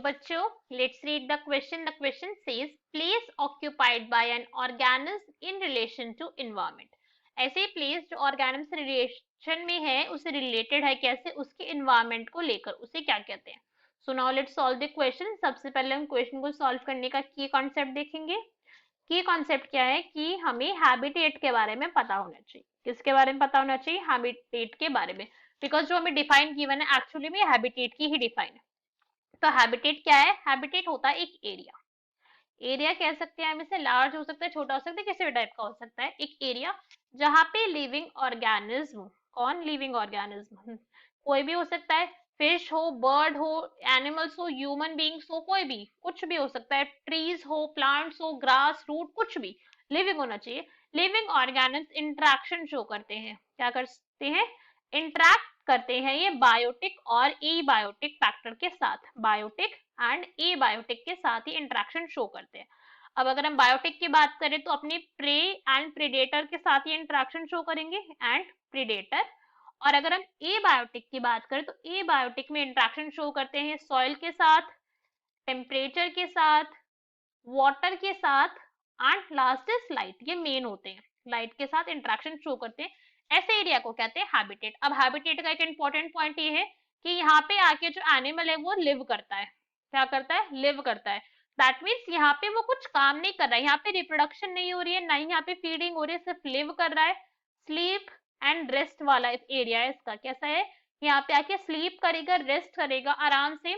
बच्चों, let's read the question. The question says place occupied by an organism in relation to environment. ऐसे place जो organism से relation में है, उससे रिलेटेड है, कैसे, उसके एनवायरनमेंट को लेकर, उसे क्या कहते हैं. So now let's solve the question. सबसे पहले हम क्वेश्चन को सॉल्व करने का की कॉन्सेप्ट देखेंगे. की कॉन्सेप्ट क्या है कि हमें हैबिटेट के बारे में पता होना चाहिए. किसके बारे में पता होना चाहिए? हैबिटेट के बारे में. बिकॉज जो हमें डिफाइन गिवन है एक्चुअली में हैबिटेट की ही डिफाइन है. तो हैबिटेट क्या है? हैबिटेट होता है एक एरिया. एरिया कह सकते हैं हम इसे, लार्ज हो सकता है, छोटा हो सकता है, किसी भी टाइप का हो सकता है. एक एरिया जहां पे लिविंग ऑर्गेनिज्म, कौन लिविंग ऑर्गेनिज्म, कोई भी हो सकता है. फिश हो, बर्ड हो, एनिमल्स हो, ह्यूमन बींग्स हो, कोई भी, कुछ भी हो सकता है. ट्रीज हो, प्लांट्स हो, ग्रास, रूट, कुछ भी लिविंग होना चाहिए. लिविंग ऑर्गेनिज्म इंटरेक्शन शो करते हैं. क्या करते हैं? इंटरेक्ट करते हैं ये बायोटिक और ए बायोटिक फैक्टर के साथ. बायोटिक एंड ए बायोटिक के साथ ही इंटरेक्शन शो करते हैं. अब अगर हम बायोटिक की बात करें तो अपने प्रे एंड प्रीडेटर के साथ ही इंटरेक्शन शो करेंगे, एंड प्रीडेटर. और अगर हम ए बायोटिक की बात करें तो ए बायोटिक में इंटरेक्शन शो करते हैं सॉइल के साथ, टेम्परेचर के साथ, वाटर के साथ, एंड लास्ट इज लाइट. ये मेन होते हैं, लाइट के साथ इंटरेक्शन शो करते हैं. ऐसे एरिया को कहते हैं हैबिटेट. अब हैबिटेट का एक इंपॉर्टेंट पॉइंट ये है कि यहाँ पे आके जो एनिमल है वो लिव करता है. क्या करता है? लिव करता है. दैट मीन्स यहाँ पे वो कुछ काम नहीं कर रहा है, यहाँ पे रिप्रोडक्शन नहीं हो रही है, ना ही यहाँ पे फीडिंग हो रही है, सिर्फ लिव कर रहा है. स्लीप एंड रेस्ट वाला एरिया है इसका. कैसा है? यहाँ पे आके स्लीप करेगा, रेस्ट करेगा, आराम से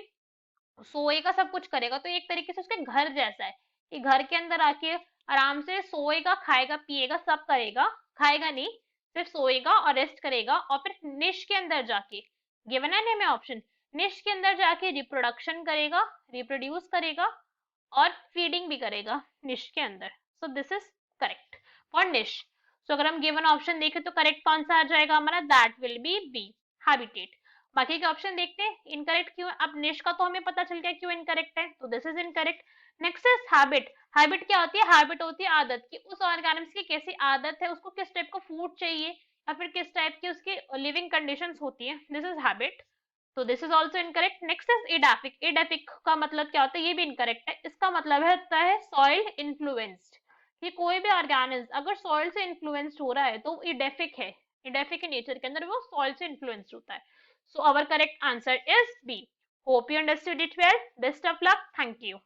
सोएगा, सब कुछ करेगा. तो एक तरीके से उसके घर जैसा है कि घर के अंदर आके आराम से सोएगा, खाएगा, पिएगा, सब करेगा. खाएगा नहीं, सिर्फ सोएगा और रेस्ट करेगा. और फिर निश के अंदर जाके, गिवन है ना हमें ऑप्शन, निश के अंदर जाके रिप्रोडक्शन करेगा, रिप्रोड्यूस करेगा और फीडिंग भी करेगा निश के अंदर. So this is correct for निश. सो अगर हम गिवन ऑप्शन देखें तो करेक्ट कौन सा आ जाएगा हमारा? That will be B, habitat. बाकी के ऑप्शन देखते हैं इनकरेक्ट क्यों. अब निश का तो हमें पता चल गया क्यों इनकरेक्ट है, तो this is incorrect. Next is habit. Habit क्या होती है? हैबिट होती है आदत की. उस ऑर्गेनिज्म की कैसी आदत है, उसको किस टाइप का फूड चाहिए, या फिर किस टाइप की उसकी लिविंग कंडीशंस होती है. This is habit. तो this is also incorrect. Next is edaphic. Edaphic का मतलब क्या होता है? ये भी इनकरेक्ट है. इसका मतलब है सॉइल इन्फ्लुएंस्ड. कि कोई भी ऑर्गेनिज्म अगर सॉइल से इन्फ्लुएंस्ड हो रहा है तो एडेफिक है. एडेफिक के नेचर के अंदर वो सॉइल से इन्फ्लुएंस्ड होता है. So our correct answer is B. Hope you understood it well. Best of luck. Thank you.